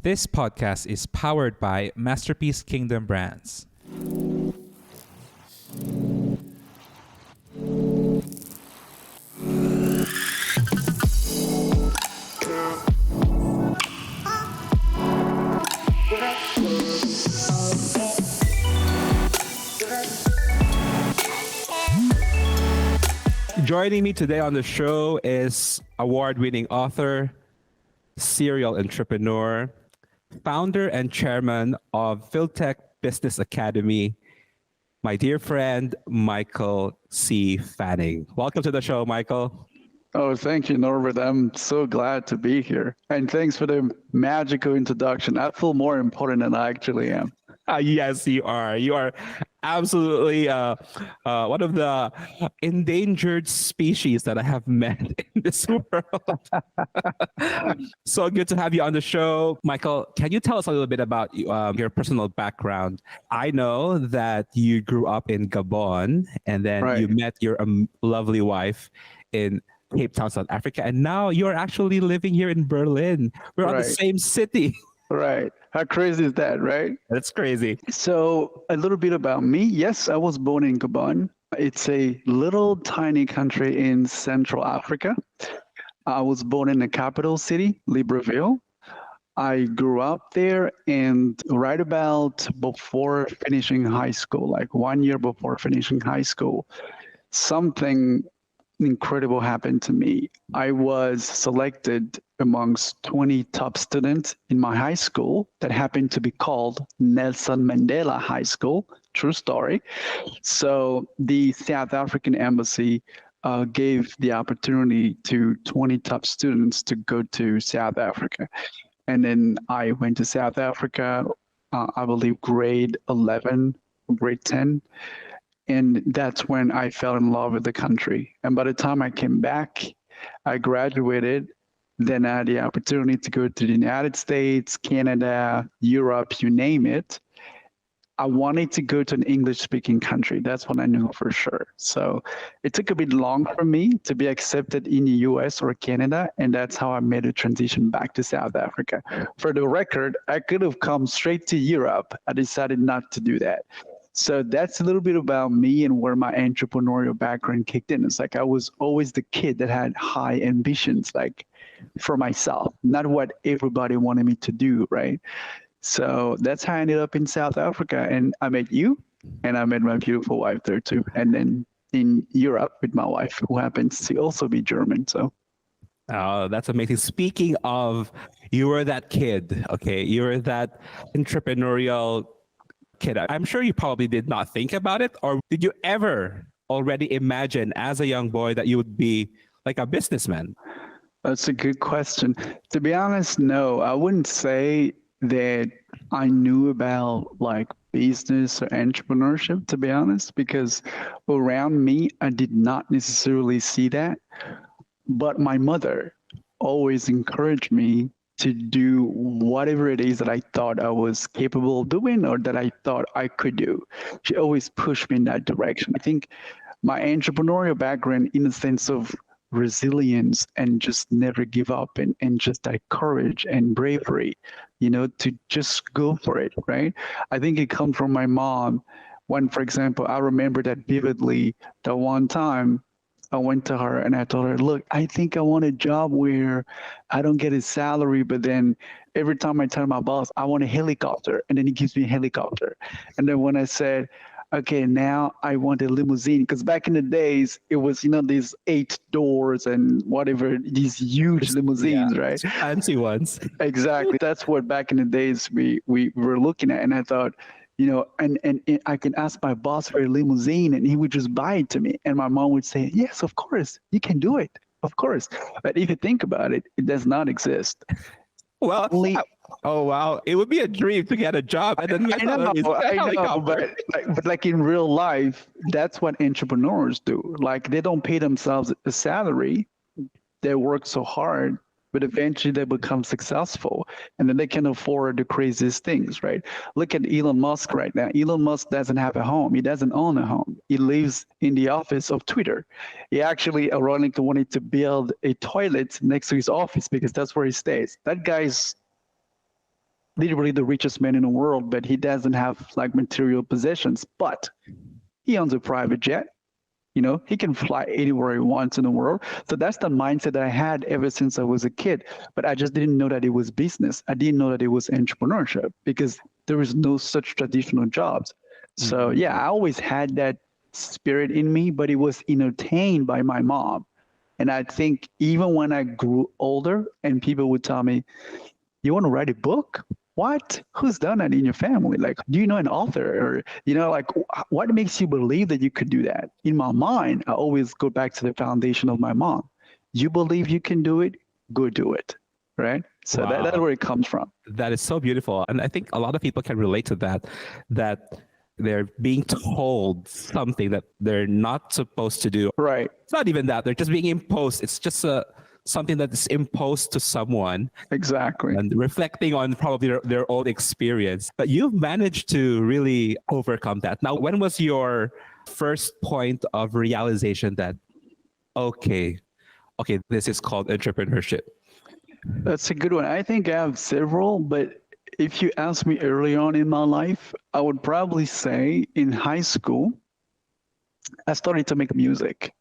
This podcast is powered by Masterpiece Kingdom Brands. Joining me today on the show is award-winning author, serial entrepreneur, founder and chairman of PhilTech Business Academy, my dear friend, Michael C. Fanning. Welcome to the show, Michael. Oh, thank you, Norbert. I'm so glad to be here. And thanks for the magical introduction. I feel more important than I actually am. Yes, you are. You are absolutely one of the endangered species that I have met in this world. So good to have you on the show. Michael, can you tell us a little bit about your personal background? I know that you grew up in Gabon and then you met your lovely wife in Cape Town, South Africa, and now you're actually living here in Berlin. We're on the same city. Right. How crazy is that, right? That's crazy. So a little bit about me. Yes, I was born in Gabon. It's a little tiny country in Central Africa. I was born in the capital city, Libreville. I grew up there, and right about before finishing high school, like 1 year before finishing high school, something incredible happened to me. I was selected amongst 20 top students in my high school that happened to be called Nelson Mandela High School. True story. So the South African embassy gave the opportunity to 20 top students to go to South Africa. And then I went to South Africa, I believe grade 11, grade 10. And that's when I fell in love with the country. And by the time I came back, I graduated. Then I had the opportunity to go to the United States, Canada, Europe, you name it. I wanted to go to an English-speaking country. That's what I knew for sure. So it took a bit long for me to be accepted in the US or Canada, and that's how I made a transition back to South Africa. For the record, I could have come straight to Europe. I decided not to do that. So that's a little bit about me and where my entrepreneurial background kicked in. It's like I was always the kid that had high ambitions, like for myself, not what everybody wanted me to do, right? So that's how I ended up in South Africa. And I met you, and I met my beautiful wife there too. And then in Europe with my wife, who happens to also be German. So. Oh, that's amazing. Speaking of, you were that kid, okay? You were that entrepreneurial kid. I'm sure you probably did not think about it, or did you ever already imagine as a young boy that you would be like a businessman? That's a good question. To be honest, no, I wouldn't say that I knew about like business or entrepreneurship, to be honest, because around me, I did not necessarily see that. But my mother always encouraged me to do whatever it is that I thought I was capable of doing or that I thought I could do. She always pushed me in that direction. I think my entrepreneurial background, in the sense of resilience and just never give up and just that courage and bravery, you know, to just go for it, right? I think it comes from my mom. When, for example, I remember that vividly, the one time I went to her and I told her, look, I think I want a job where I don't get a salary, but then every time I tell my boss, I want a helicopter, and then he gives me a helicopter. And then when I said, okay, now I want a limousine, because back in the days, it was, you know, these 8 doors and whatever, these huge limousines, right? Fancy ones. Exactly. That's what back in the days we were looking at. And I thought, you know, and I can ask my boss for a limousine and he would just buy it to me. And my mom would say, yes, of course, you can do it. Of course. But if you think about it, it does not exist. Well, oh, wow. It would be a dream to get a job. And then I know, but like in real life, that's what entrepreneurs do. Like they don't pay themselves a salary. They work so hard, but eventually they become successful, and then they can afford the craziest things, right? Look at Elon Musk right now. Elon Musk doesn't have a home. He doesn't own a home. He lives in the office of Twitter. He actually, ironically, wanted to build a toilet next to his office because that's where he stays. That guy's literally the richest man in the world, but he doesn't have like material possessions. But he owns a private jet. He can fly anywhere he wants in the world. So that's the mindset that I had ever since I was a kid. But I just didn't know that it was business. I didn't know that it was entrepreneurship because there was no such traditional jobs. So yeah, I always had that spirit in me, but it was entertained by my mom. And I think even when I grew older and people would tell me, you want to write a book? What? Who's done that in your family? Like, do you know an author? Or, like, what makes you believe that you could do that? In my mind, I always go back to the foundation of my mom. You believe you can do it, go do it. Right? So that's where it comes from. That is so beautiful. And I think a lot of people can relate to that they're being told something that they're not supposed to do. Right. It's not even that. They're just being imposed. It's just something that is imposed to someone. Exactly. And reflecting on probably their own experience. But you've managed to really overcome that. Now, when was your first point of realization that, okay, this is called entrepreneurship? That's a good one. I think I have several, but if you ask me early on in my life, I would probably say in high school, I started to make music.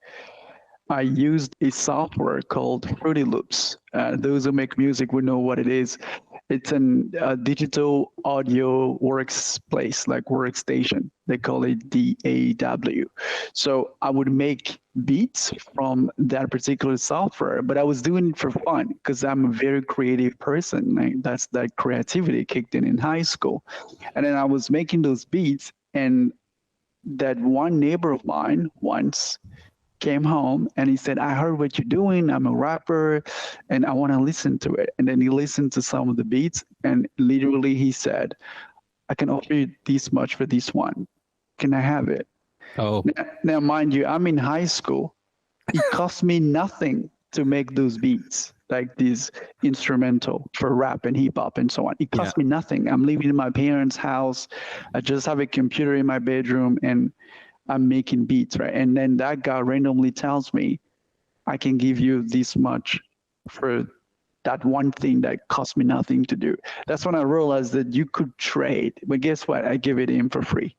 I used a software called Fruity Loops. Those who make music would know what it is. It's a digital audio workspace, like workstation. They call it DAW. So I would make beats from that particular software, but I was doing it for fun because I'm a very creative person. That's that creativity kicked in high school. And then I was making those beats, and that one neighbor of mine once came home and he said, I heard what you're doing. I'm a rapper and I want to listen to it. And then he listened to some of the beats and literally he said, I can offer you this much for this one. Can I have it? Oh. Now, mind you, I'm in high school. It cost me nothing to make those beats, like these instrumental for rap and hip hop and so on. It cost me nothing. I'm living in my parents' house. I just have a computer in my bedroom and I'm making beats, right? And then that guy randomly tells me, I can give you this much for that one thing that cost me nothing to do. That's when I realized that you could trade. But guess what? I give it in for free.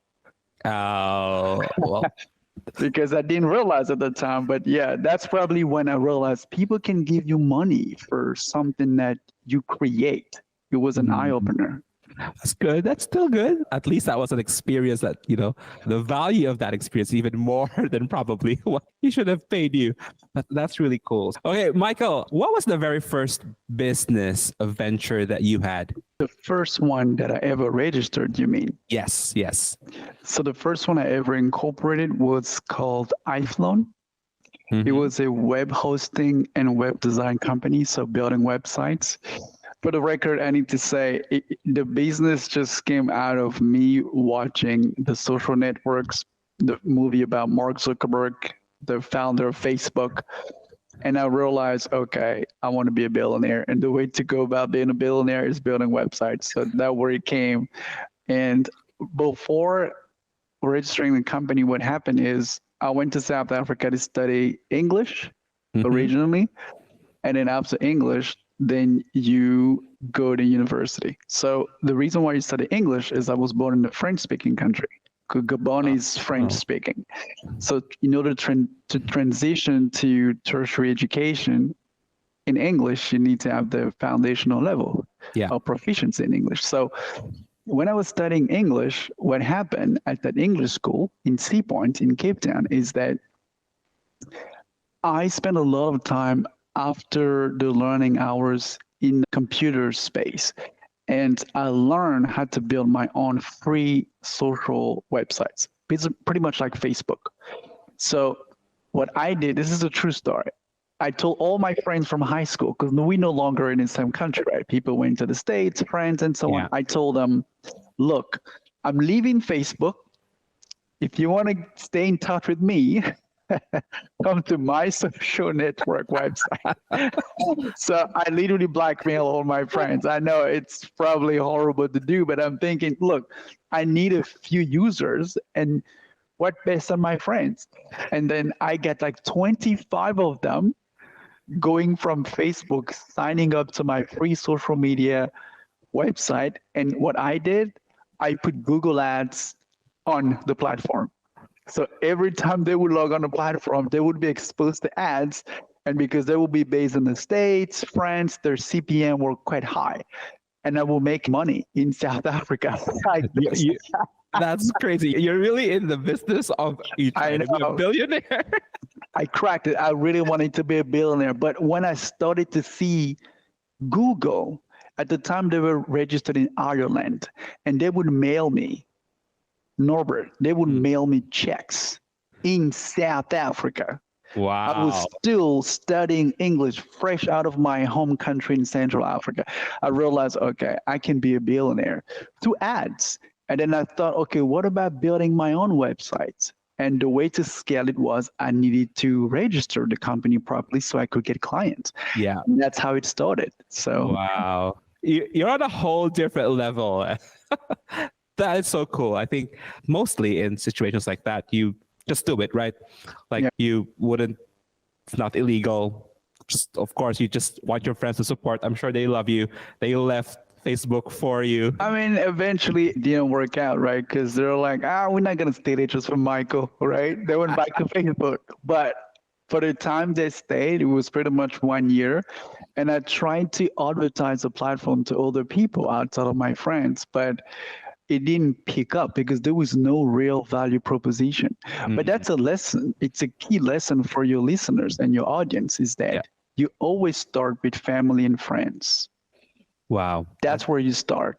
Oh, well. Because I didn't realize at the time. But yeah, that's probably when I realized people can give you money for something that you create. It was an eye-opener. That's good. That's still good. At least that was an experience that, the value of that experience even more than probably what he should have paid you. That's really cool. Okay, Michael, what was the very first business venture that you had? The first one that I ever registered, you mean? Yes. So the first one I ever incorporated was called iFlown. It was a web hosting and web design company, so building websites. For the record, I need to say the business just came out of me watching The Social Networks, the movie about Mark Zuckerberg, the founder of Facebook. And I realized, okay, I want to be a billionaire. And the way to go about being a billionaire is building websites. So that's where it came. And before registering the company, what happened is I went to South Africa to study English originally. And then after English, then you go to university. So the reason why you study English is I was born in a French-speaking country. Gabon is French-speaking. So in order to transition to tertiary education in English, you need to have the foundational level of proficiency in English. So when I was studying English, what happened at that English school in Sea Point in Cape Town is that I spent a lot of time after the learning hours in computer space. And I learned how to build my own free social websites. It's pretty much like Facebook. So what I did, this is a true story. I told all my friends from high school, because we no longer in the same country, right? People went to the States, friends, and so on. I told them, look, I'm leaving Facebook. If you want to stay in touch with me, come to my social network website. So I literally blackmail all my friends. I know it's probably horrible to do, but I'm thinking, look, I need a few users and what best are my friends? And then I get like 25 of them going from Facebook, signing up to my free social media website. And what I did, I put Google Ads on the platform. So every time they would log on the platform, they would be exposed to ads. And because they will be based in the States, France, their CPM were quite high. And I will make money in South Africa. Like You, this. you, that's crazy. You're really in the business of you I trying to be a know. billionaire. I cracked it. I really wanted to be a billionaire. But when I started to see Google, at the time they were registered in Ireland, and they would mail me, Norbert, they would mail me checks in South Africa. I was Wow. still studying English fresh out of my home country in Central Africa. I realized, okay, I can be a billionaire through ads. And then I thought, okay, what about building my own website? And the way to scale it was I needed to register the company properly so I could get clients. Yeah. And that's how it started. So Wow. You're on a whole different level. That is so cool. I think mostly in situations like that, you just do it, right? Like Yeah. you wouldn't, it's not illegal. Just, of course, you just want your friends to support. I'm sure they love you. They left Facebook for you. I mean, eventually it didn't work out, right? Because they're like, we're not going to stay there just for Michael, right? They went back to Facebook. But for the time they stayed, it was pretty much 1 year. And I tried to advertise the platform to other people outside of my friends, but it didn't pick up because there was no real value proposition. But that's a lesson. It's a key lesson for your listeners and your audience is that Yeah. you always start with family and friends. Wow. That's where you start.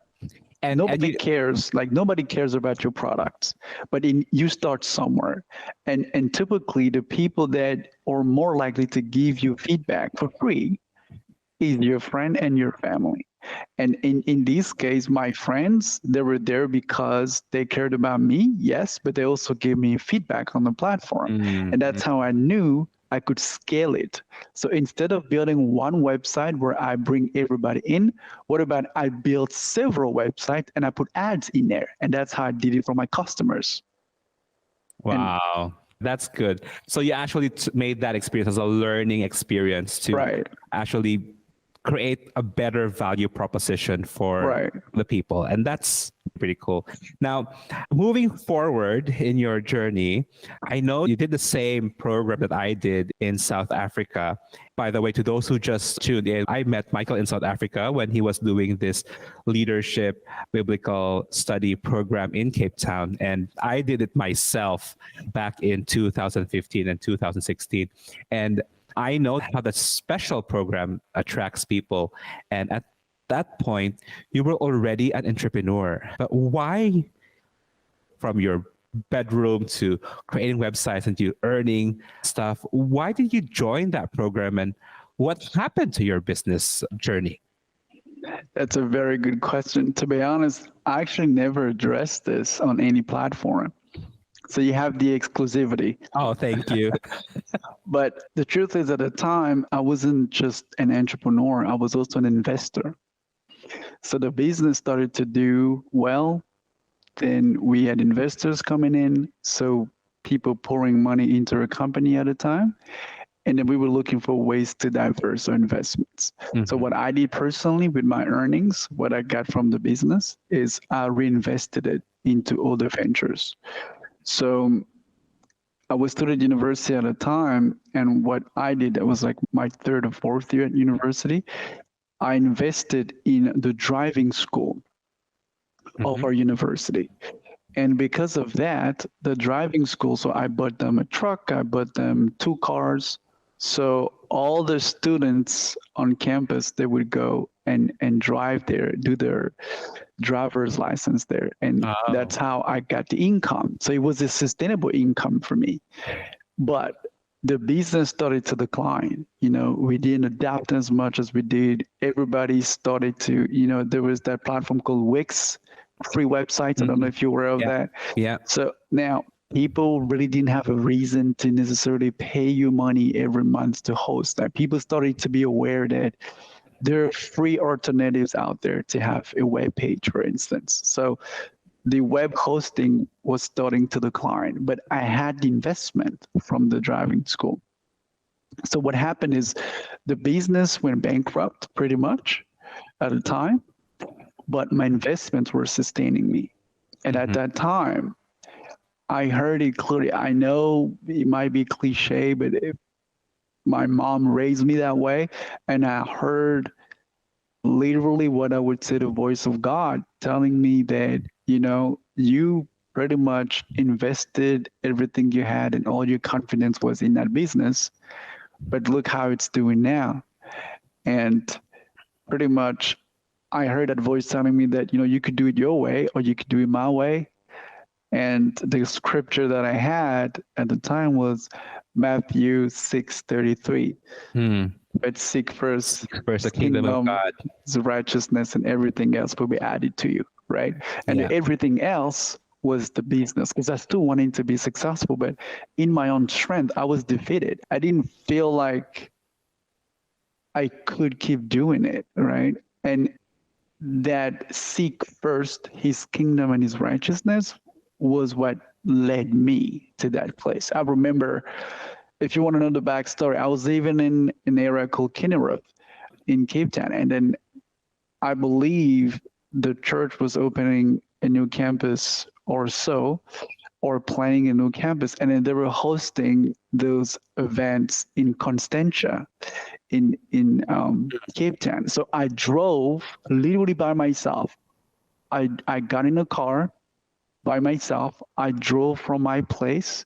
And Nobody you, cares, like nobody cares about your products, but you start somewhere. And typically the people that are more likely to give you feedback for free is your friend and your family. And in this case, my friends, they were there because they cared about me, yes, but they also gave me feedback on the platform. And that's how I knew I could scale it. So instead of building one website where I bring everybody in, what about I build several websites and I put ads in there? And that's how I did it for my customers. wow. That's good. So you actually made that experience as a learning experience to Right. actually create a better value proposition for Right. the people. And that's pretty cool. Now, moving forward in your journey, I know you did the same program that I did in South Africa. By the way, to those who just tuned in, I met Michael in South Africa when he was doing this leadership biblical study program in Cape Town. And I did it myself back in 2015 and 2016. And I know how that special program attracts people. And at that point, you were already an entrepreneur. But why, from your bedroom to creating websites and to earning stuff, why did you join that program and what happened to your business journey? That's a very good question. To be honest, I actually never addressed this on any platform. So you have the exclusivity. Oh, thank you. But the truth is, at the time, I wasn't just an entrepreneur, I was also an investor. So the business started to do well. Then we had investors coming in. So people pouring money into a company at a time. And then we were looking for ways to diverse our investments. So what I did personally with my earnings, what I got from the business, is I reinvested it into other ventures. So I was still at university at the time, and what I did, that was like my third or fourth year at university, I invested in the driving school of our university. And because of that, the driving school, so I bought them a truck, I bought them 2 cars. So all the students on campus, they would go and drive there, do their driver's license there. And that's how I got the income. So it was a sustainable income for me. But the business started to decline. We didn't adapt as much as we did. Everybody started to, there was that platform called Wix, free websites. I don't know if you're aware of that. Yeah. So now people really didn't have a reason to necessarily pay you money every month to host that. People started to be aware that there are free alternatives out there to have a web page, for instance. So the web hosting was starting to decline, but I had the investment from the driving school. So what happened is the business went bankrupt pretty much at the time. but my investments were sustaining me. And at that time, I heard it clearly. I know it might be cliche, but my mom raised me that way, and I heard literally what I would say the voice of God telling me that, you pretty much invested everything you had and all your confidence was in that business, but look how it's doing now. And pretty much I heard that voice telling me that, you could do it your way or you could do it my way. And the scripture that I had at the time was Matthew 6:33. But seek first the kingdom of God. His righteousness, and everything else will be added to you, right? And everything else was the business, because I still wanted to be successful, but in my own strength, I was defeated. I didn't feel like I could keep doing it, right? And that seek first his kingdom and his righteousness was what led me to that place. I remember, if you want to know the backstory, I was living in an area called Kinnereth in Cape Town. And then I believe the church was opening a new campus or so, or planning a new campus. And then they were hosting those events in Constantia in Cape Town. So I drove literally by myself. I got in a car by myself. I drove from my place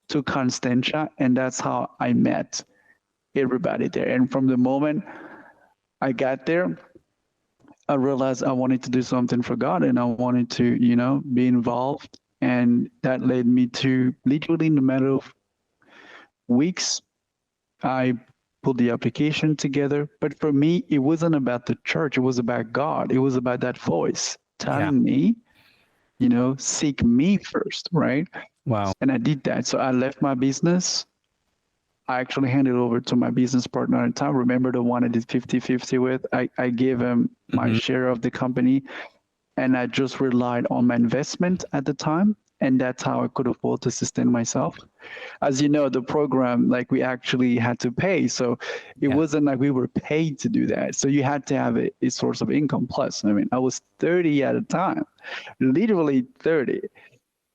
to Constantia, and that's how I met everybody there. And from the moment I got there, I realized I wanted to do something for God, and I wanted to, be involved. And that led me to, literally in a matter of weeks, I put the application together. But for me, it wasn't about the church. It was about God. It was about that voice telling me, seek me first, right? Wow. And I did that. So I left my business. I actually handed it over to my business partner at the time. Remember the one I did 50-50 with? I gave him my share of the company, and I just relied on my investment at the time. And that's how I could afford to sustain myself. As you know, the program, like, we actually had to pay. So it wasn't like we were paid to do that. So you had to have a source of income. Plus, I mean, I was 30 at the time, literally 30.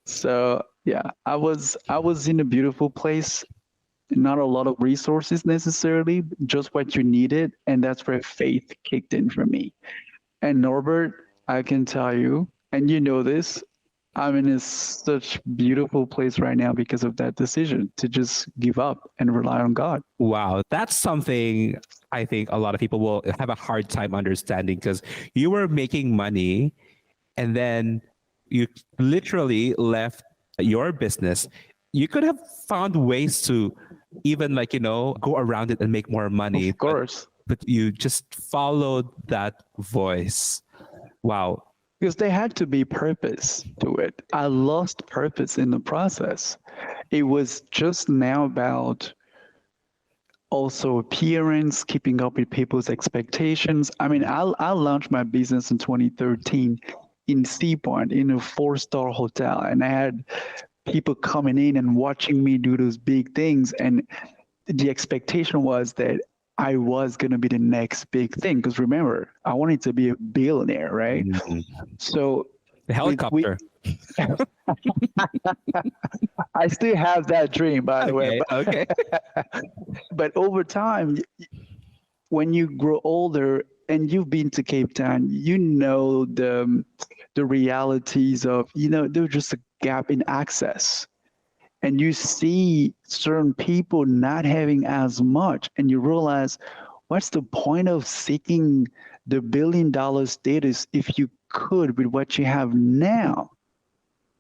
So yeah, I was in a beautiful place. Not a lot of resources necessarily, just what you needed. And that's where faith kicked in for me. And Norbert, I can tell you, and you know this, I'm in such beautiful place right now because of that decision to just give up and rely on God. Wow. That's something I think a lot of people will have a hard time understanding, because you were making money and then you literally left your business. You could have found ways to even go around it and make more money. Of course. But you just followed that voice. Wow. Because there had to be purpose to it. I lost purpose in the process. It was just now about also appearance, keeping up with people's expectations. I mean, I launched my business in 2013 in Sea Point in a 4-star hotel, and I had people coming in and watching me do those big things. And the expectation was that I was going to be the next big thing. Because remember, I wanted to be a billionaire, right? So the helicopter. I still have that dream, by the way. Okay. But over time, when you grow older and you've been to Cape Town, you know the realities of, there's just a gap in access. And you see certain people not having as much, and you realize, what's the point of seeking the $1 billion status if you could with what you have now?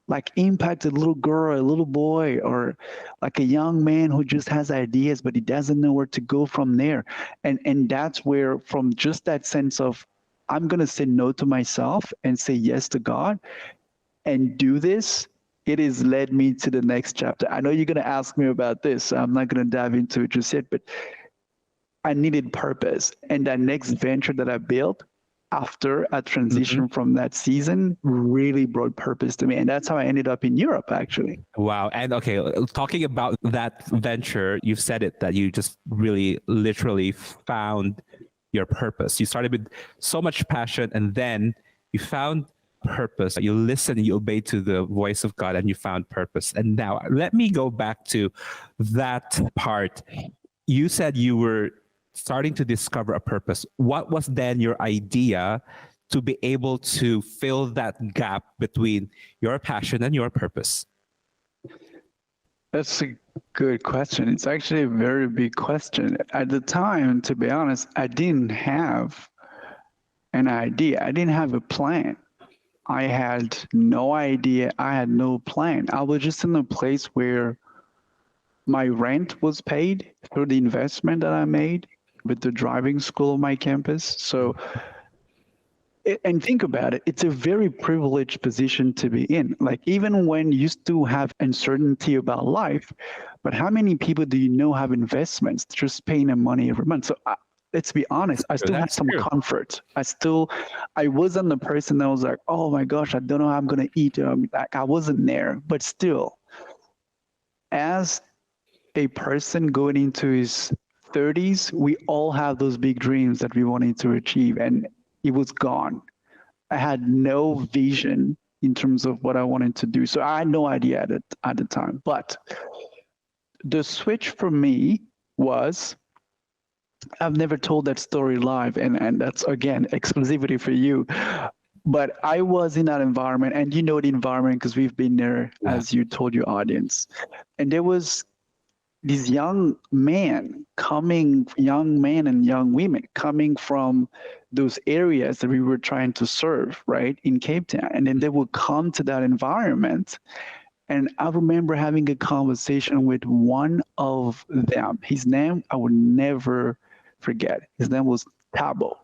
Like impact a little girl, a little boy, or like a young man who just has ideas, but he doesn't know where to go from there. And that's where, from just that sense of, I'm going to say no to myself and say yes to God and do this, it has led me to the next chapter. I know you're going to ask me about this, so I'm not going to dive into it just yet, but I needed purpose. And that next venture that I built after a transition from that season really brought purpose to me. And that's how I ended up in Europe, actually. Wow. And okay, talking about that venture, you've said it, that you just really literally found your purpose. You started with so much passion, and then you found purpose, you listened, you obeyed to the voice of God, and you found purpose. And now let me go back to that part. You said you were starting to discover a purpose. What was then your idea to be able to fill that gap between your passion and your purpose? That's a good question. It's actually a very big question. At the time, to be honest, I didn't have an idea. I didn't have a plan. I had no idea. I had no plan. I was just in a place where my rent was paid through the investment that I made with the driving school of my campus. So, and think about it, it's a very privileged position to be in. Like, even when you still have uncertainty about life, but how many people do you know have investments just paying them money every month? So let's be honest, I still had some comfort. I wasn't the person that was like, oh my gosh, I don't know how I'm going to eat. Like, I wasn't there, but still, as a person going into his 30s, we all have those big dreams that we wanted to achieve, and it was gone. I had no vision in terms of what I wanted to do. So I had no idea at the time. But the switch for me was, I've never told that story live, and that's, again, exclusivity for you. But I was in that environment, and you know the environment because we've been there, as you told your audience. And there was these young men and young women coming from those areas that we were trying to serve, right, in Cape Town. And then they would come to that environment. And I remember having a conversation with one of them. His name, I will never forget. His name was Tabo.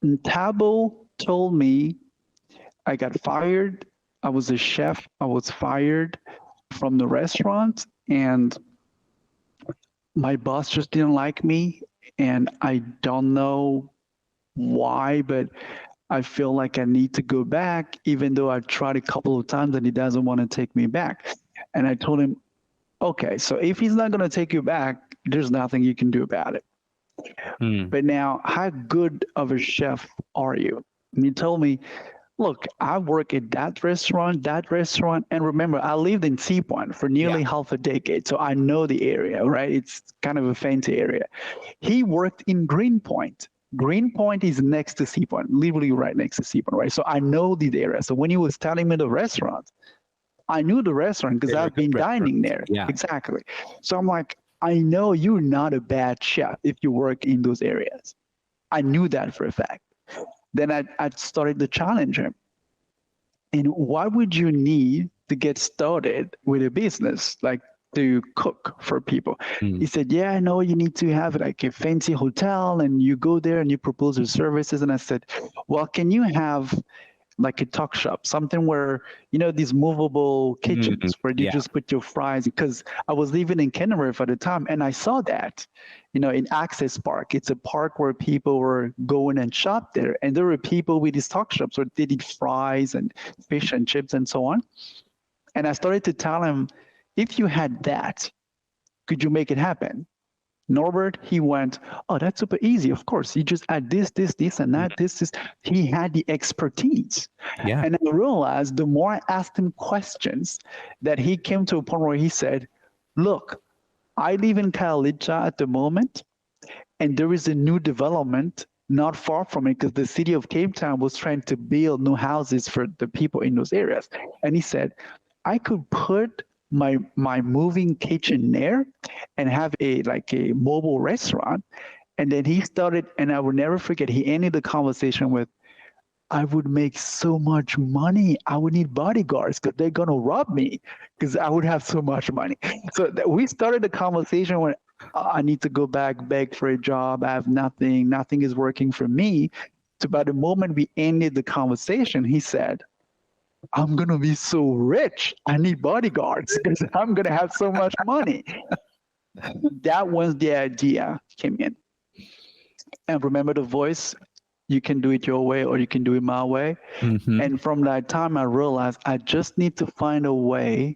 And Tabo told me, I got fired. I was a chef. I was fired from the restaurant, and my boss just didn't like me. And I don't know why, but I feel like I need to go back, even though I tried a couple of times and he doesn't want to take me back. And I told him, okay, so if he's not going to take you back, there's nothing you can do about it. But now, how good of a chef are you? And he told me, look, I work at that restaurant, and remember, I lived in Sea Point for nearly half a decade, so I know the area, right? It's kind of a fancy area. He worked in Greenpoint. Greenpoint is next to Sea Point, literally right next to Sea Point, right? So I know the area. So when he was telling me the restaurant, I knew the restaurant because I've been dining there. Yeah. Exactly. So I'm like, I know you're not a bad chef if you work in those areas. I knew that for a fact. Then I started to challenge him. And what would you need to get started with a business, like to cook for people? He said, yeah, I know you need to have like a fancy hotel and you go there and you propose your services. And I said, well, can you have like a tuck shop, something where, you know, these movable kitchens where you just put your fries? Because I was living in Kenilworth at the time, and I saw that, you know, in Access Park. It's a park where people were going and shop there, and there were people with these tuck shops where they did fries and fish and chips and so on. And I started to tell him, if you had that, could you make it happen? Norbert, he went, oh, that's super easy. Of course, you just add this, and that, this. He had the expertise. Yeah. And I realized the more I asked him questions, that he came to a point where he said, look, I live in Khayelitsha at the moment, and there is a new development not far from it because the city of Cape Town was trying to build new houses for the people in those areas. And he said, I could put my moving kitchen there and have a mobile restaurant. And then he started, and I will never forget, he ended the conversation with, I would make so much money. I would need bodyguards because they're going to rob me because I would have so much money. So we started the conversation when I need to go back, beg for a job. I have nothing. Nothing is working for me. So by the moment we ended the conversation, he said, I'm going to be so rich. I need bodyguards because I'm going to have so much money. That was the idea came in. And remember the voice, you can do it your way or you can do it my way. And from that time, I realized I just need to find a way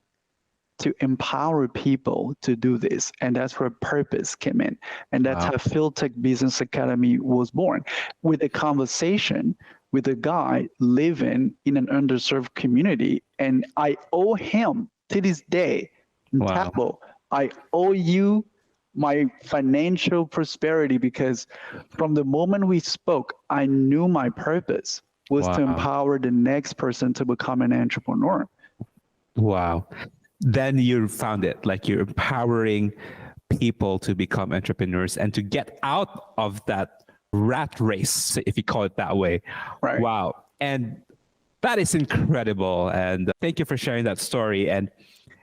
to empower people to do this. And that's where purpose came in. And that's how PhilTech Business Academy was born, with a conversation with a guy living in an underserved community. And I owe him to this day, Wow. Tabo, I owe you my financial prosperity because from the moment we spoke, I knew my purpose was to Wow. empower the next person to become an entrepreneur. Wow. Then you found it, like you're empowering people to become entrepreneurs and to get out of that rat race, if you call it that way. Right. Wow. And that is incredible. And thank you for sharing that story. And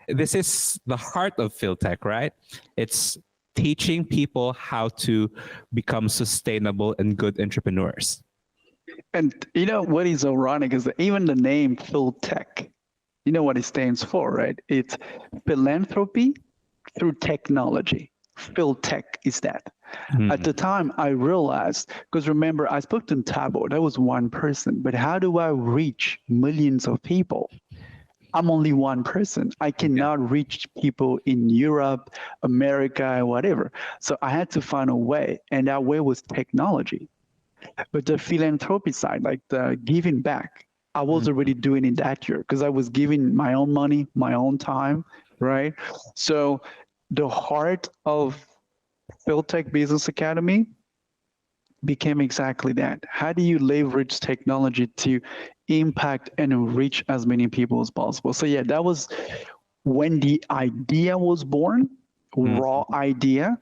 this is the heart of PhilTech, right? It's teaching people how to become sustainable and good entrepreneurs. And you know what is ironic is that even the name PhilTech, you know what it stands for, right? It's philanthropy through technology. PhilTech is that. At the time, I realized, because remember, I spoke to Tabo, that was one person, but how do I reach millions of people? I'm only one person. I cannot reach people in Europe, America, whatever. So I had to find a way, and that way was technology. But the philanthropy side, like the giving back, I was already doing it that year because I was giving my own money, my own time, right? So the heart of PhilTech Business Academy became exactly that. How do you leverage technology to impact and reach as many people as possible? So yeah, that was when the idea was born, raw idea.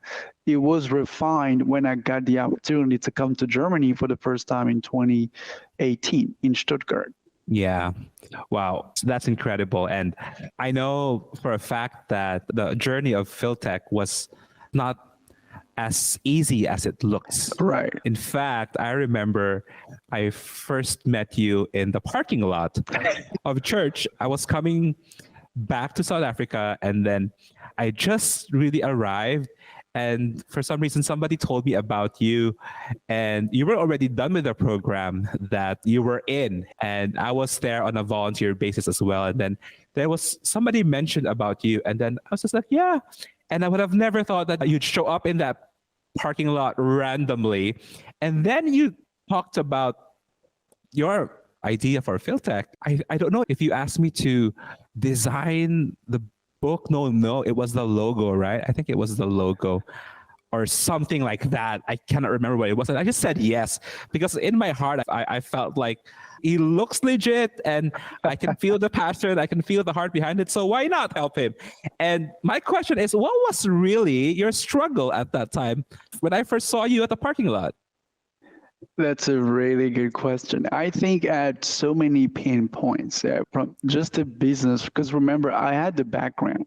It was refined when I got the opportunity to come to Germany for the first time in 2018 in Stuttgart. Yeah. Wow. That's incredible. And I know for a fact that the journey of PhilTech was not as easy as it looks. Right. In fact, I remember I first met you in the parking lot of church. I was coming back to South Africa and then I just really arrived. And for some reason, somebody told me about you, and you were already done with the program that you were in. And I was there on a volunteer basis as well. And then there was somebody mentioned about you, and then I was just like, yeah. And I would have never thought that you'd show up in that parking lot randomly. And then you talked about your idea for PhilTech. I don't know if you asked me to design the book. No, it was the logo, right? I think it was the logo or something like that. I cannot remember what it was. And I just said yes because in my heart, I felt like he looks legit and I can feel the passion. I can feel the heart behind it. So why not help him? And my question is, what was really your struggle at that time when I first saw you at the parking lot? That's a really good question. I think I had so many pain points from just the business, because remember, I had the background.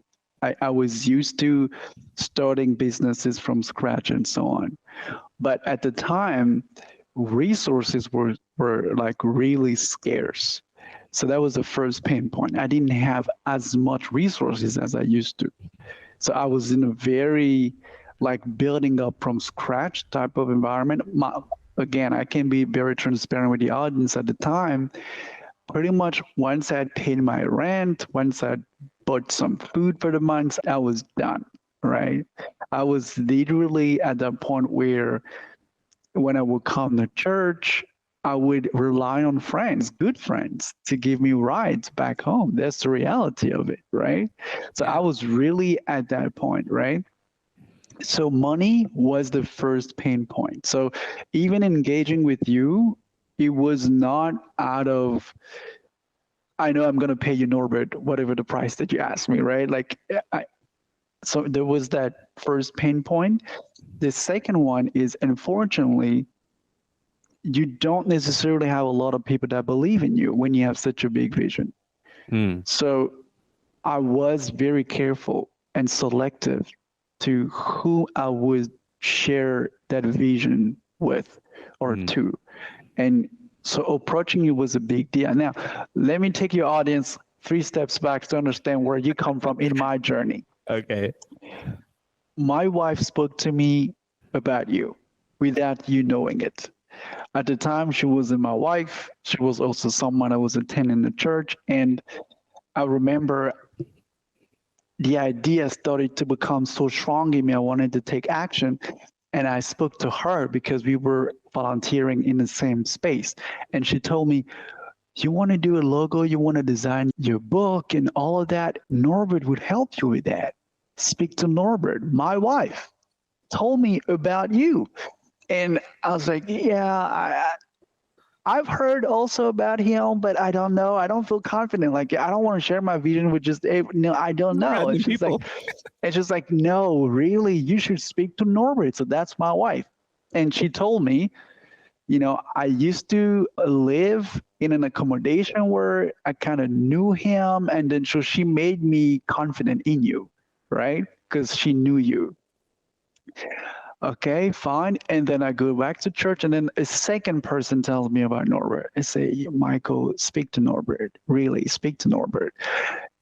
I was used to starting businesses from scratch and so on. But at the time, resources were like really scarce. So that was the first pain point. I didn't have as much resources as I used to. So I was in a very like building up from scratch type of environment. Again, I can be very transparent with the audience at the time. Pretty much once I had paid my rent, once I bought some food for the month, I was done, right? I was literally at that point where when I would come to church, I would rely on friends, good friends, to give me rides back home. That's the reality of it, right? So I was really at that point, right? So money was the first pain point. So even engaging with you, it was not out of, I know I'm going to pay you, Norbert, whatever the price that you asked me, right? Like, so there was that first pain point. The second one is, unfortunately, you don't necessarily have a lot of people that believe in you when you have such a big vision. So I was very careful and selective to who I would share that vision with or to. And so approaching you was a big deal. Now, let me take your audience 3 steps back to understand where you come from in my journey. Okay. My wife spoke to me about you without you knowing it. At the time, she wasn't my wife. She was also someone I was attending the church. And I remember the idea started to become so strong in me. I wanted to take action. And I spoke to her because we were volunteering in the same space. And she told me, you want to do a logo, you want to design your book and all of that, Norbert would help you with that. Speak to Norbert. My wife told me about you. And I was like, yeah, I've heard also about him, but I don't know. I don't feel confident. Like, I don't want to share my vision with just, no, I don't know. Random people. It's just like, no, really, you should speak to Norbert. So that's my wife. And she told me, I used to live in an accommodation where I kind of knew him. And then so she made me confident in you, right? Because she knew you. Okay, fine. And then I go back to church, and then a second person tells me about Norbert. I say, Michael, speak to Norbert. Really, speak to Norbert.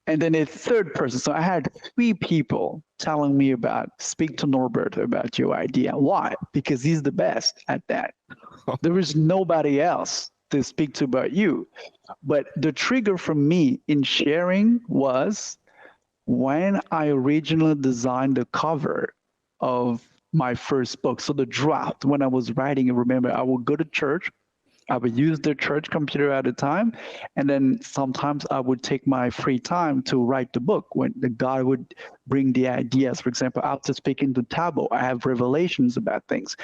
And then a third person. So I had 3 people telling me about speak to Norbert about your idea. Why? Because he's the best at that. There is nobody else to speak to about you. But the trigger for me in sharing was when I originally designed the cover of my first book. So the draft, when I was writing it, remember, I would go to church. I would use the church computer at the time. And then sometimes I would take my free time to write the book when the God would bring the ideas. For example, after speaking to Tabo, I have revelations about things,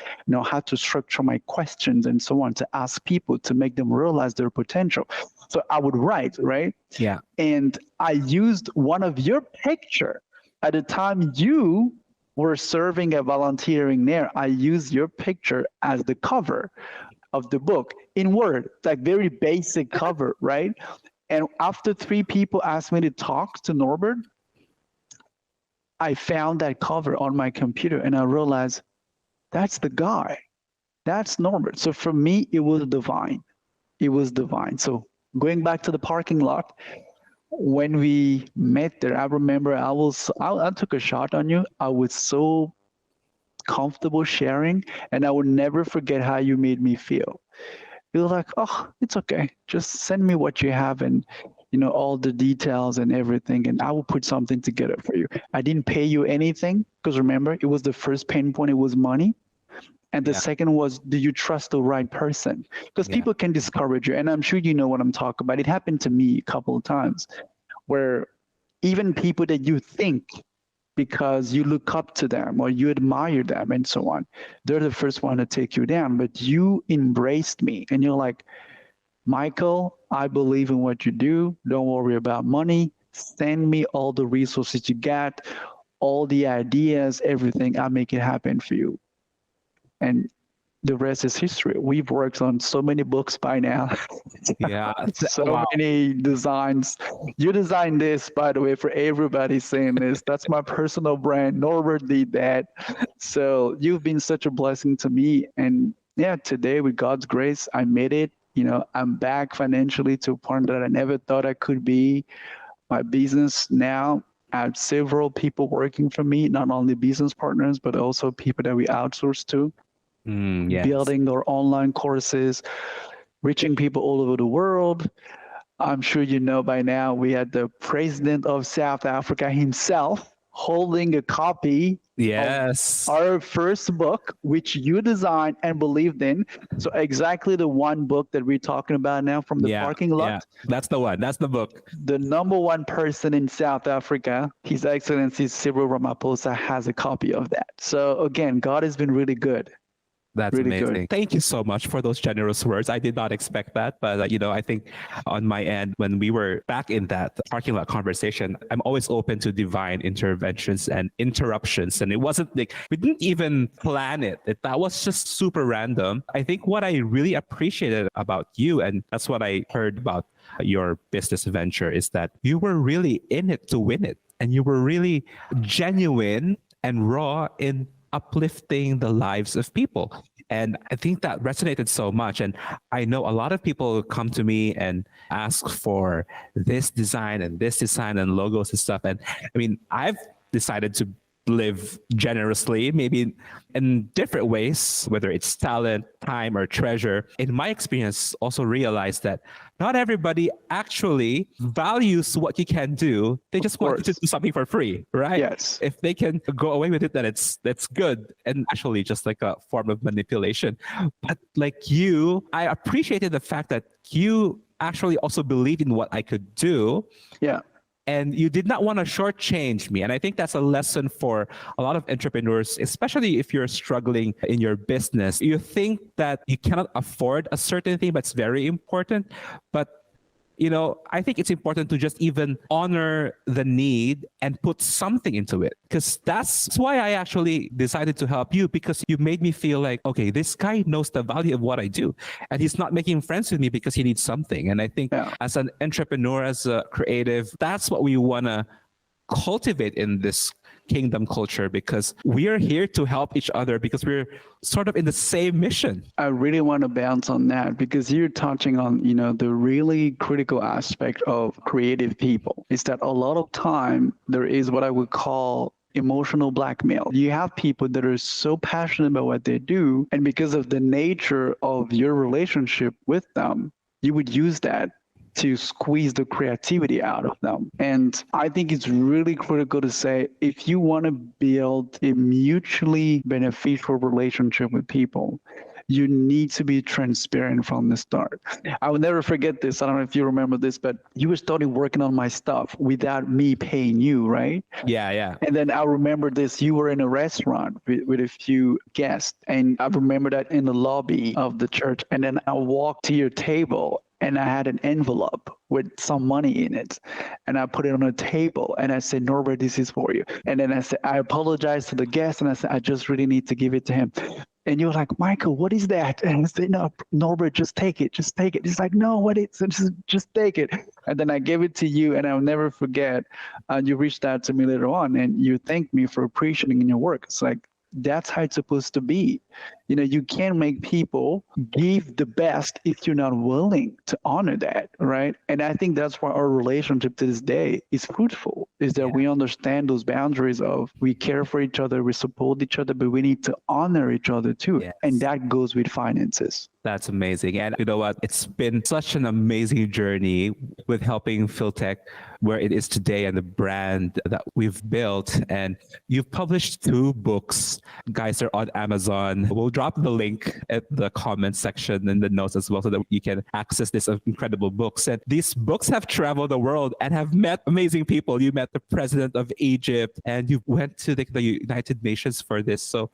how to structure my questions and so on, to ask people to make them realize their potential. So I would write, right? Yeah. And I used one of your picture at the time you were serving and volunteering there. I used your picture as the cover of the book in Word, like very basic cover, right? And after 3 people asked me to talk to Norbert, I found that cover on my computer and I realized that's the guy. That's Norbert. So for me, it was divine. It was divine. So going back to the parking lot, when we met there, I remember I took a shot on you. I was so comfortable sharing, and I would never forget how you made me feel. You were like, oh, it's okay. Just send me what you have and, all the details and everything, and I will put something together for you. I didn't pay you anything because remember, it was the first pain point. It was money. And the second was, do you trust the right person? Because people can discourage you. And I'm sure you know what I'm talking about. It happened to me a couple of times where even people that you think because you look up to them or you admire them and so on, they're the first one to take you down. But you embraced me and you're like, Michael, I believe in what you do. Don't worry about money. Send me all the resources you got, all the ideas, everything. I'll make it happen for you. And the rest is history. We've worked on so many books by now. Yeah. So many designs. You designed this, by the way, for everybody saying this. That's my personal brand. Norbert did that. So you've been such a blessing to me. And yeah, today with God's grace, I made it. I'm back financially to a point that I never thought I could be. My business now, I have several people working for me, not only business partners, but also people that we outsource to. Building our online courses, reaching people all over the world. I'm sure you know by now we had the president of South Africa himself holding a copy of our first book, which you designed and believed in. So exactly the one book that we're talking about now from the parking lot. Yeah, that's the one. That's the book. The number 1 person in South Africa, His Excellency Cyril Ramaphosa, has a copy of that. So again, God has been really good. That's really amazing. Good. Thank you so much for those generous words. I did not expect that, but I think on my end, when we were back in that parking lot conversation, I'm always open to divine interventions and interruptions. And it wasn't like we didn't even plan it. That was just super random. I think what I really appreciated about you, and that's what I heard about your business venture, is that you were really in it to win it. And you were really genuine and raw in uplifting the lives of people. And I think that resonated so much. And I know a lot of people come to me and ask for this design and logos and stuff. And I mean, I've decided to live generously, maybe in different ways, whether it's talent, time, or treasure. In my experience, also realized that not everybody actually values what you can do. They just want you to do something for free, right? Yes. If they can go away with it, then that's good. And actually just like a form of manipulation. But like you, I appreciated the fact that you actually also believed in what I could do. Yeah. And you did not want to shortchange me. And I think that's a lesson for a lot of entrepreneurs, especially if you're struggling in your business. You think that you cannot afford a certain thing, but it's very important. But I think it's important to just even honor the need and put something into it. Because that's why I actually decided to help you, because you made me feel like, okay, this guy knows the value of what I do. And he's not making friends with me because he needs something. And I think as an entrepreneur, as a creative, that's what we want to cultivate in this kingdom culture, because we are here to help each other because we're sort of in the same mission. I really want to bounce on that because you're touching on, the really critical aspect of creative people is that a lot of time there is what I would call emotional blackmail. You have people that are so passionate about what they do, and because of the nature of your relationship with them, you would use that to squeeze the creativity out of them. And I think it's really critical to say, if you want to build a mutually beneficial relationship with people, you need to be transparent from the start. I will never forget this. I don't know if you remember this, but you were starting working on my stuff without me paying you, right? Yeah. And then I remember this, you were in a restaurant with a few guests, and I remember that in the lobby of the church. And then I walked to your table and I had an envelope with some money in it. And I put it on a table and I said, Norbert, this is for you. And then I said, I apologized to the guest and I said, I just really need to give it to him. And you're like, Michael, what is that? And I said, no, Norbert, just take it. Just take it. He's like, no, what is it? Just take it. And then I gave it to you, and I'll never forget. You reached out to me later on and you thanked me for appreciating your work. It's like, that's how it's supposed to be. You can't make people give the best if you're not willing to honor that, right? And I think that's why our relationship to this day is fruitful, is that we understand those boundaries of we care for each other, we support each other, but we need to honor each other too. Yes. And that goes with finances. That's amazing. And you know what? It's been such an amazing journey with helping PhilTech where it is today and the brand that we've built. And you've published 2 books. Guys, they're on Amazon. We'll drop the link at the comment section in the notes as well so that you can access these incredible books. And these books have traveled the world and have met amazing people. You met the president of Egypt and you went to the United Nations for this. So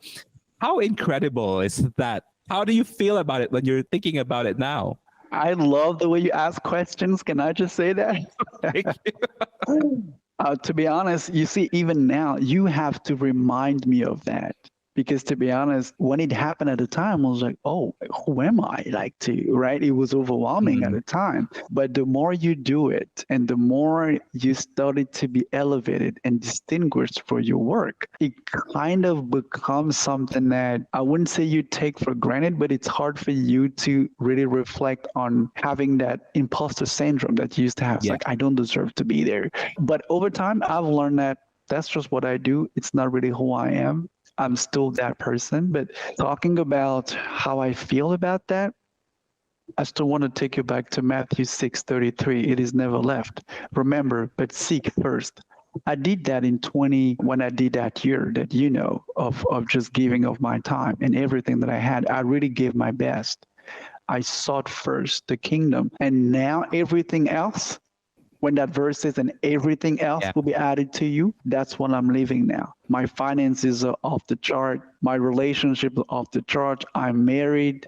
how incredible is that? How do you feel about it when you're thinking about it now? I love the way you ask questions. Can I just say that? Thank you. To be honest, you see, even now, you have to remind me of that. Because to be honest, when it happened at the time, I was like, oh, who am I right? It was overwhelming at the time. But the more you do it and the more you started to be elevated and distinguished for your work, it kind of becomes something that I wouldn't say you take for granted, but it's hard for you to really reflect on having that imposter syndrome that you used to have. It's like, I don't deserve to be there. But over time, I've learned that that's just what I do. It's not really who I am. I'm still that person, but talking about how I feel about that, I still want to take you back to Matthew 6:33. It is never left. Remember, but seek first. I did that when I did that year that of just giving of my time and everything that I had. I really gave my best. I sought first the kingdom, and now everything else, when that verse says, and everything else will be added to you, that's what I'm living now. My finances are off the chart. My relationship is off the chart. I'm married,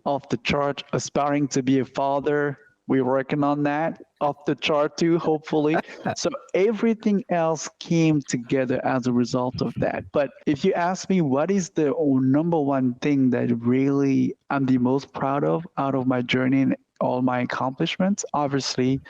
off the chart, aspiring to be a father. We're working on that, off the chart too, hopefully. So everything else came together as a result of that. But if you ask me, what is the number one thing that really I'm the most proud of out of my journey and all my accomplishments? Obviously,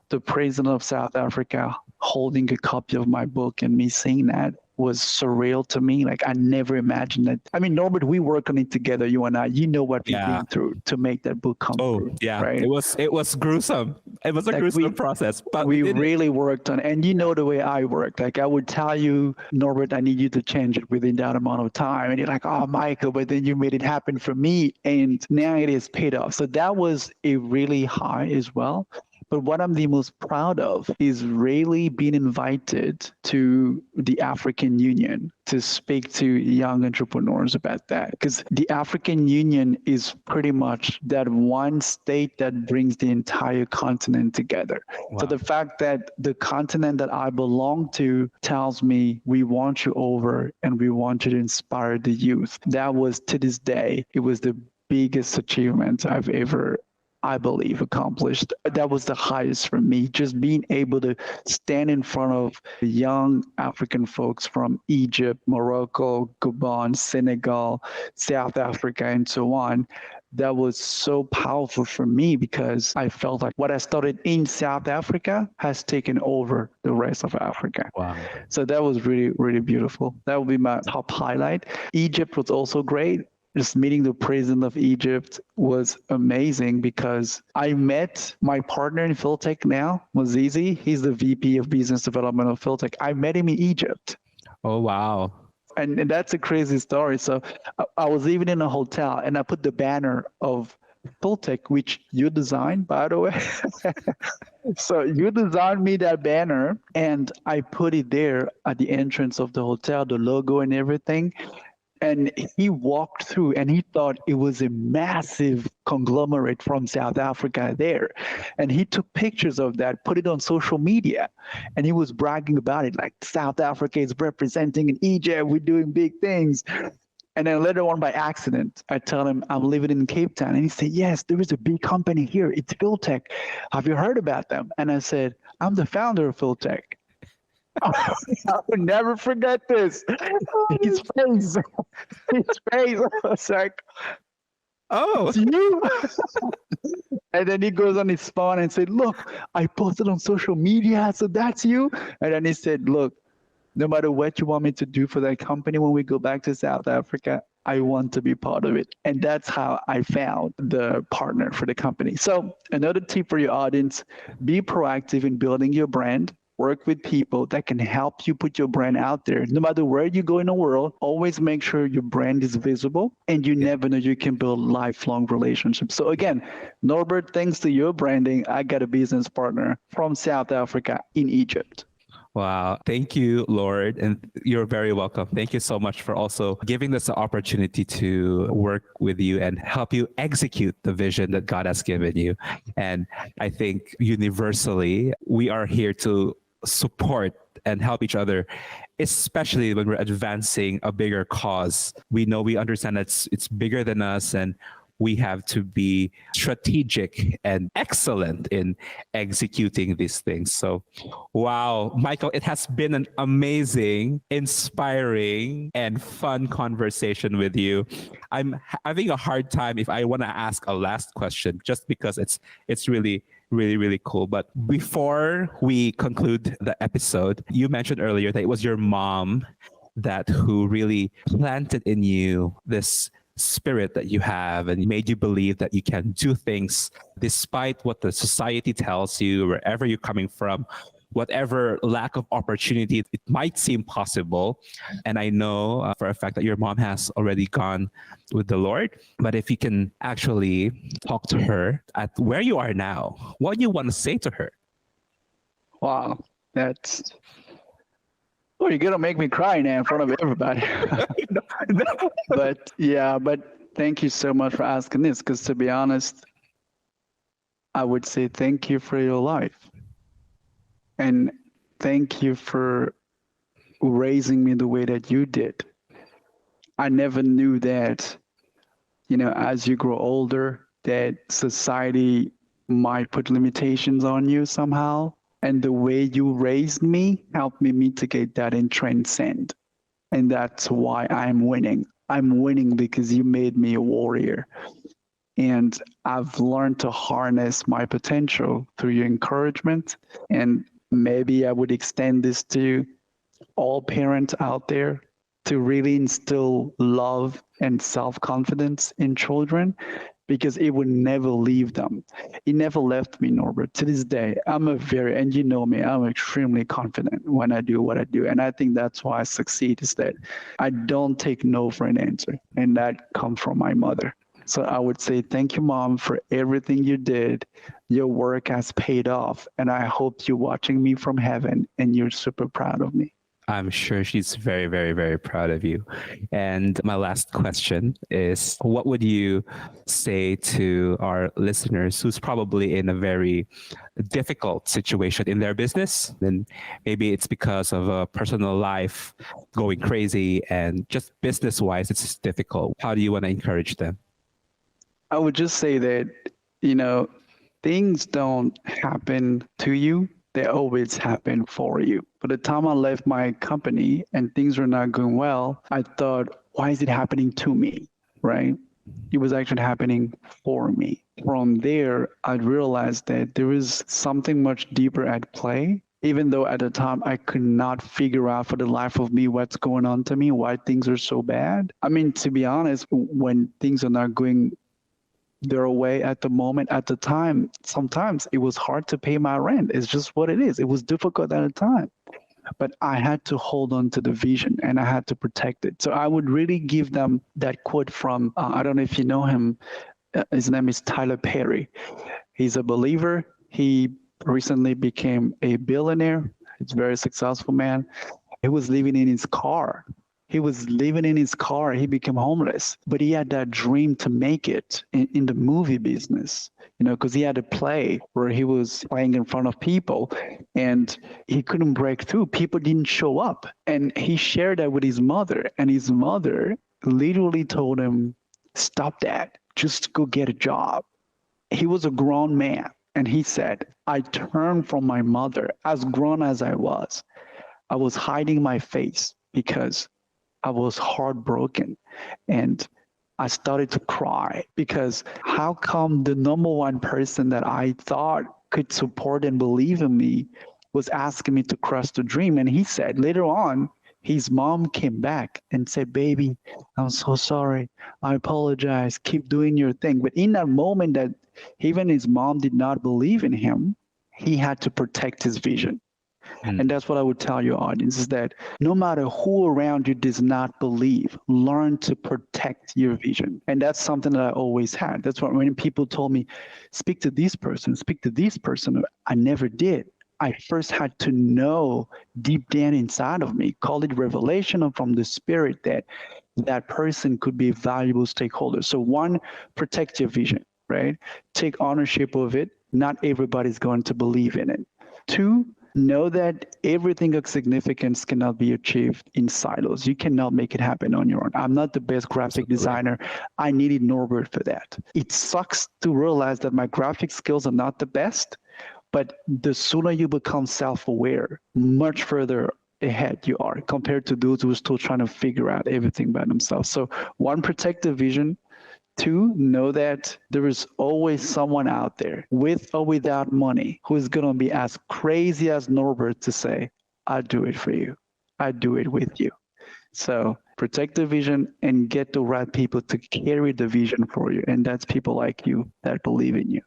the president of South Africa holding a copy of my book and me seeing that was surreal to me. Like, I never imagined that. I mean, Norbert, we work on it together, you and I. You know what we've been through to make that book come through. Yeah. Right? It was gruesome. It was a Like gruesome process, but we we did it. really worked on, and you know the way I work. Like I would tell you, Norbert, I need you to change it within that amount of time, and you're like, oh, Michael, but then you made it happen for me, and now it is paid off. So that was a really high as well. But what I'm the most proud of is really being invited to the African Union to speak to young entrepreneurs about that. Because the African Union is pretty much that one state that brings the entire continent together. So Wow. the fact that the continent that I belong to tells me we want you over and we want you to inspire the youth. That was, to this day, it was the biggest achievement I've ever, I believe, accomplished. That was the highest for me, just being able to stand in front of young African folks from Egypt, Morocco, Gabon, Senegal, South Africa, and so on. That was so powerful for me because I felt like what I started in South Africa has taken over the rest of Africa. Wow. So that was really, really beautiful. That would be my top highlight. Egypt was also great. Just meeting the president of Egypt was amazing because I met my partner in PhilTech now, Mazizi. He's the VP of Business Development of PhilTech. I met him in Egypt. Oh, wow. And that's a crazy story. So I was even in a hotel and I put the banner of PhilTech, which you designed, by the way. So you designed me that banner and I put it there at the entrance of the hotel, the logo and everything. And he walked through and he thought it was a massive conglomerate from South Africa there. And he took pictures of that, put it on social media, and he was bragging about it like South Africa is representing in Egypt, we're doing big things. And then later on by accident, I tell him I'm living in Cape Town. And he said, yes, there is a big company here. It's PhilTech. Have you heard about them? And I said, I'm the founder of PhilTech. I will never forget this. His face. His face. I was like, Oh, it's you. And then he goes on his phone and said, look, I posted on social media, so that's you. And then he said, look, no matter what you want me to do for that company when we go back to South Africa, I want to be part of it. And that's how I found the partner for the company. So another tip for your audience, be proactive in building your brand. Work with people that can help you put your brand out there. No matter where you go in the world, always make sure your brand is visible and you never know you can build lifelong relationships. So again, Norbert, thanks to your branding, I got a business partner from South Africa in Egypt. wow. Thank you, Lord. And you're very welcome. Thank you so much for also giving us the opportunity to work with you and help you execute the vision that God has given you. And I think universally, we are here to support and help each other, especially when we're advancing a bigger cause. We know, we understand that it's bigger than us, and we have to be strategic and excellent in executing these things. So, wow, Michael, it has been an amazing, inspiring, and fun conversation with you. I'm having a hard time if I want to ask a last question, just because it's really, really, really cool. But before we conclude the episode, you mentioned earlier that it was your mom who really planted in you this spirit that you have and made you believe that you can do things despite what the society tells you, wherever you're coming from, whatever lack of opportunity it might seem possible. And I know for a fact that your mom has already gone with the Lord. But if you can actually talk to her at where you are now, what you want to say to her? Wow, that's... Oh, you're going to make me cry now in front of everybody. But yeah, but thank you so much for asking this, because to be honest, I would say thank you for your life. And thank you for raising me the way that you did. I never knew that, as you grow older, that society might put limitations on you somehow. And the way you raised me helped me mitigate that and transcend. And that's why I'm winning. I'm winning because you made me a warrior. And I've learned to harness my potential through your encouragement. And maybe I would extend this to all parents out there to really instill love and self-confidence in children, because it would never leave them. It never left me, Norbert. To this day, and you know me, I'm extremely confident when I do what I do. And I think that's why I succeed, is that I don't take no for an answer. And that comes from my mother. So I would say, thank you, Mom, for everything you did. Your work has paid off. And I hope you're watching me from heaven and you're super proud of me. I'm sure she's very, very, very proud of you. And my last question is, what would you say to our listeners who's probably in a very difficult situation in their business? And maybe it's because of a personal life going crazy, and just business wise, it's difficult. How do you want to encourage them? I would just say that, you know, things don't happen to you. They always happen for you. By the time I left my company and things were not going well, I thought, why is it happening to me? Right? It was actually happening for me. From there, I realized that there is something much deeper at play. Even though at the time I could not figure out for the life of me what's going on to me, why things are so bad. I mean, to be honest, when things are not going their way at the moment, at the time, sometimes it was hard to pay my rent. It's just what it is. It was difficult at the time. But I had to hold on to the vision and I had to protect it. So I would really give them that quote from, I don't know if you know him, his name is Tyler Perry. He's a believer. He recently became a billionaire. He's a very successful man. He was living in his car. He became homeless, but he had that dream to make it in the movie business, you know, because he had a play where he was playing in front of people and he couldn't break through. People didn't show up. And he shared that with his mother, and his mother literally told him, stop that, just go get a job. He was a grown man. And he said, I turned from my mother, as grown as I was hiding my face because I was heartbroken, and I started to cry because how come the number one person that I thought could support and believe in me was asking me to crush the dream? And he said later on, his mom came back and said, baby, I'm so sorry. I apologize. Keep doing your thing. But in that moment that even his mom did not believe in him, he had to protect his vision. And that's what I would tell your audience, is that no matter who around you does not believe, learn to protect your vision. And that's something that I always had. That's why when people told me, speak to this person, I never did. I first had to know deep down inside of me, call it revelation from the spirit, that that person could be a valuable stakeholder. So one, protect your vision, right? Take ownership of it. Not everybody's going to believe in it. Two, know that everything of significance cannot be achieved in silos. You cannot make it happen on your own. I'm not the best graphic designer. I needed Norbert for that. It sucks to realize that my graphic skills are not the best, but the sooner you become self-aware, much further ahead you are compared to those who are still trying to figure out everything by themselves. So one, protect the vision. Two, know that there is always someone out there with or without money who is going to be as crazy as Norbert to say, I do it for you. I do it with you. So protect the vision and get the right people to carry the vision for you. And that's people like you that believe in you.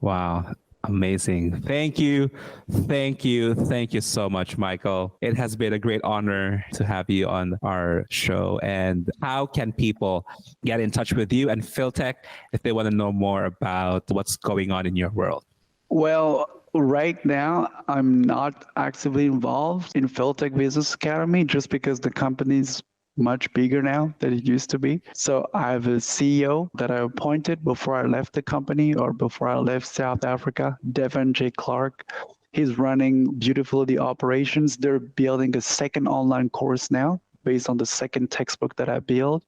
Wow. Amazing. Thank you. Thank you. Thank you so much, Michael. It has been a great honor to have you on our show. And how can people get in touch with you and PhilTech if they want to know more about what's going on in your world? Well, right now, I'm not actively involved in PhilTech Business Academy just because the company's much bigger now than it used to be. So I have a CEO that I appointed before I left the company, or before I left South Africa, Devon J. Clark. He's running beautifully the operations. They're building a second online course now based on the second textbook that I built.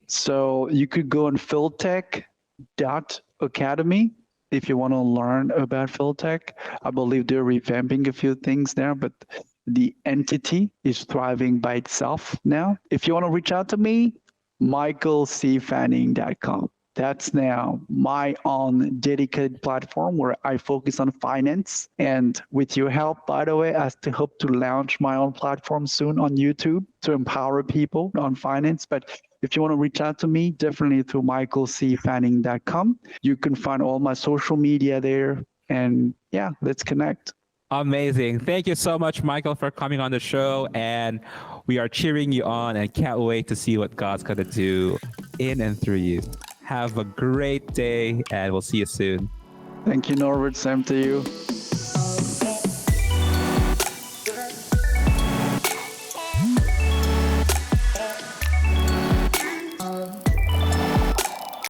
So you could go on PhilTech.academy if you want to learn about PhilTech. I believe they're revamping a few things there, but the entity is thriving by itself now. If you want to reach out to me, michaelcfanning.com. That's now my own dedicated platform where I focus on finance. And with your help, by the way, I hope to launch my own platform soon on YouTube to empower people on finance. But If you want to reach out to me, definitely through michaelcfanning.com. You can find all my social media there. And yeah, let's connect. Amazing. Thank you so much, Michael, for coming on the show. And we are cheering you on and can't wait to see what God's going to do in and through you. Have a great day, and we'll see you soon. Thank you, Norbert. Same to you.